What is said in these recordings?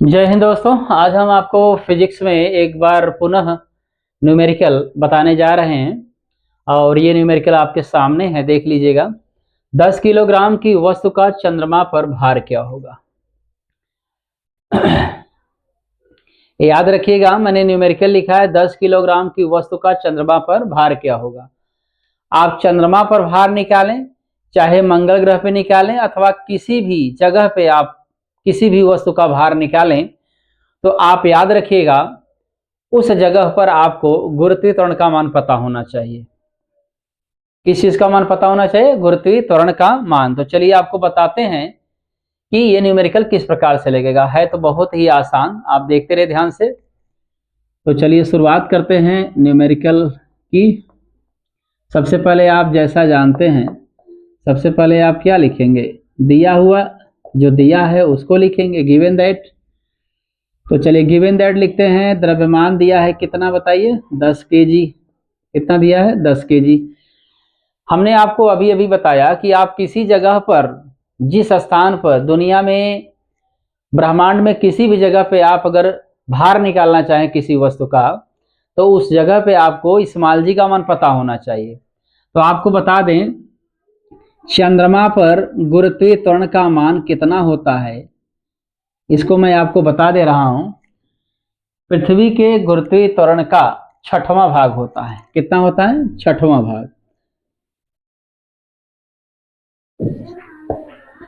जय हिंद दोस्तों। आज हम आपको फिजिक्स में एक बार पुनः न्यूमेरिकल बताने जा रहे हैं और ये न्यूमेरिकल आपके सामने है, देख लीजिएगा। 10 किलोग्राम की वस्तु का चंद्रमा पर भार क्या होगा। याद रखिएगा, मैंने न्यूमेरिकल लिखा है 10 किलोग्राम की वस्तु का चंद्रमा पर भार क्या होगा। आप चंद्रमा पर भार निकालें, चाहे मंगल ग्रह पे निकालें अथवा किसी भी जगह पे आप किसी भी वस्तु का भार निकालें, तो आप याद रखिएगा उस जगह पर आपको गुरुत्वीय त्वरण का मान पता होना चाहिए। किस चीज का मान पता होना चाहिए? गुरुत्वीय त्वरण का मान। तो चलिए आपको बताते हैं कि ये न्यूमेरिकल किस प्रकार से लगेगा। है तो बहुत ही आसान, आप देखते रहे ध्यान से। तो चलिए शुरुआत करते हैं न्यूमेरिकल की। सबसे पहले आप जैसा जानते हैं, सबसे पहले आप क्या लिखेंगे? दिया हुआ जो दिया है उसको लिखेंगे, गिवन दैट। तो चलिए गिवन दैट लिखते हैं। द्रव्यमान दिया है कितना बताइए? 10 केजी। कितना दिया है? 10 केजी। हमने आपको अभी अभी बताया कि आप किसी जगह पर, जिस स्थान पर दुनिया में, ब्रह्मांड में किसी भी जगह पे आप अगर भार निकालना चाहें किसी वस्तु का, तो उस जगह पे आपको स्मॉल जी का मान पता होना चाहिए। तो आपको बता दें, चंद्रमा पर गुरुत्वीय त्वरण का मान कितना होता है, इसको मैं आपको बता दे रहा हूं। पृथ्वी के गुरुत्वीय त्वरण का 6वां भाग होता है। कितना होता है? 6वां भाग।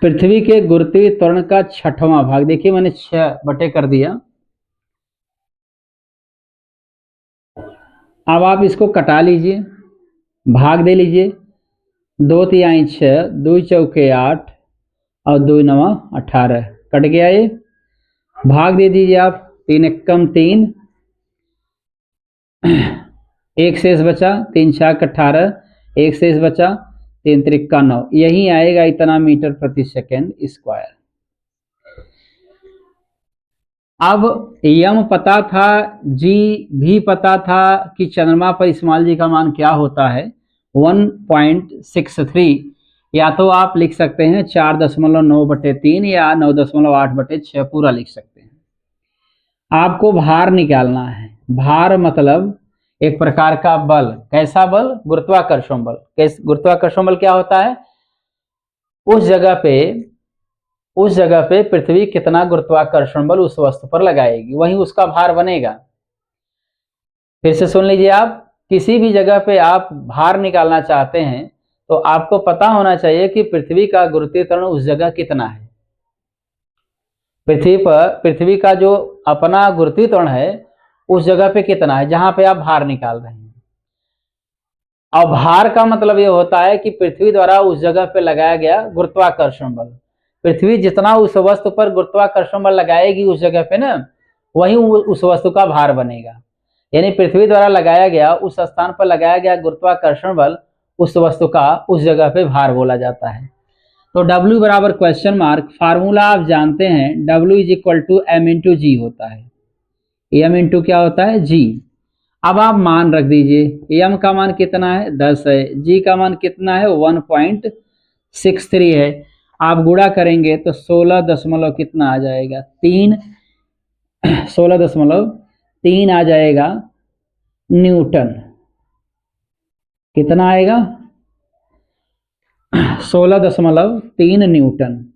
पृथ्वी के गुरुत्वीय त्वरण का 6वां भाग। देखिए मैंने 6 बटे कर दिया। अब आप इसको कटा लीजिए, भाग दे लीजिए। 2 तिहाई 6, 2 चौके 8 और 2 नवा 18। कट गया ये। भाग दे दीजिए आप। 3 एकम 3, 1 शेष बचा। 3 छक 18, 1 शेष बचा। 3 त्रिका 9। यही आएगा इतना मीटर प्रति सेकेंड स्क्वायर। अब यम पता था, जी भी पता था कि चंद्रमा पर स्मॉल जी का मान क्या होता है, 1.63। या तो आप लिख सकते हैं 4.9/3 या 9.8/6 पूरा लिख सकते हैं। आपको भार निकालना है। भार मतलब एक प्रकार का बल। कैसा बल? गुरुत्वाकर्षण बल। गुरुत्वाकर्षण बल क्या होता है? उस जगह पे पृथ्वी कितना गुरुत्वाकर्षण बल उस वस्तु पर लगाएगी, वही उसका भार बनेगा। फिर से सुन लीजिए, आप किसी भी जगह पे आप भार निकालना चाहते हैं तो आपको पता होना चाहिए कि पृथ्वी का गुरुत्वीय त्वरण उस जगह कितना है। पृथ्वी का जो अपना गुरुत्वीय त्वरण है उस जगह पे कितना है जहां पे आप भार निकाल रहे हैं। और भार का मतलब ये होता है कि पृथ्वी द्वारा उस जगह पे लगाया गया गुरुत्वाकर्षण बल। पृथ्वी जितना उस वस्तु पर गुरुत्वाकर्षण बल लगाएगी उस जगह पे ना, वही उस वस्तु का भार बनेगा। यानी पृथ्वी द्वारा लगाया गया, उस स्थान पर लगाया गया गुरुत्वाकर्षण बल उस वस्तु का उस जगह पे भार बोला जाता है। तो W बराबर क्वेश्चन मार्क, फार्मूला आप जानते हैं, W is equal to M into G होता है। M इंटू क्या होता है? G। अब आप मान रख दीजिए। M का मान कितना है? 10 है। G का मान कितना है? 1.63 है। आप गुणा करेंगे तो 16 दशमलव कितना आ जाएगा? 3। 16.3 आ जाएगा न्यूटन। कितना आएगा? 16.3 न्यूटन।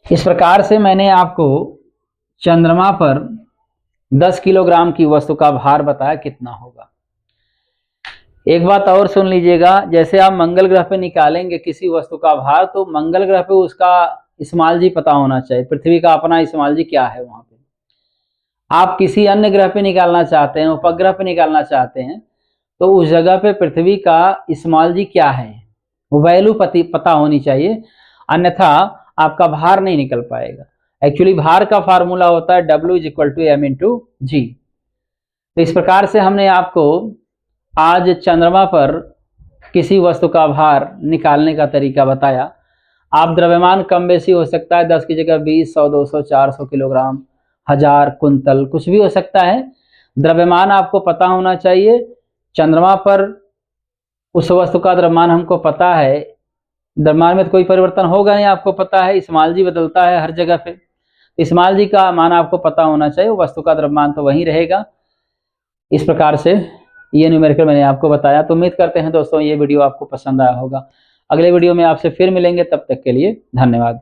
इस प्रकार से मैंने आपको चंद्रमा पर 10 किलोग्राम की वस्तु का भार बताया कितना होगा। एक बात और सुन लीजिएगा, जैसे आप मंगल ग्रह पे निकालेंगे किसी वस्तु का भार, तो मंगल ग्रह पे उसका स्मॉल जी पता होना चाहिए। पृथ्वी का अपना स्मॉल जी क्या है वहां पे। आप किसी अन्य ग्रह पे निकालना चाहते हैं, उपग्रह पे निकालना चाहते हैं, तो उस जगह पे पृथ्वी का स्मॉल जी क्या है, वैल्यू पता होनी चाहिए, अन्यथा आपका भार नहीं निकल पाएगा। एक्चुअली भार का फार्मूला होता है W is equal to M into G. तो इस प्रकार से हमने आपको आज चंद्रमा पर किसी वस्तु का भार निकालने का तरीका बताया। आप द्रव्यमान कम बेसी हो सकता है, 10 की जगह 20, 100, 200, 400 किलोग्राम, 1000 कुंतल, कुछ भी हो सकता है। द्रव्यमान आपको पता होना चाहिए। चंद्रमा पर उस वस्तु का द्रव्यमान हमको पता है द्रव्यमान में तो कोई परिवर्तन होगा नहीं, आपको पता है इस्माल जी बदलता है हर जगह पे। इस्माल जी का मान आपको पता होना चाहिए, वस्तु का द्रव्यमान तो वही रहेगा। इस प्रकार से ये न्यूमेरिकल मैंने आपको बताया। तो उम्मीद करते हैं दोस्तों ये वीडियो आपको पसंद आया होगा। अगले वीडियो में आपसे फिर मिलेंगे, तब तक के लिए धन्यवाद।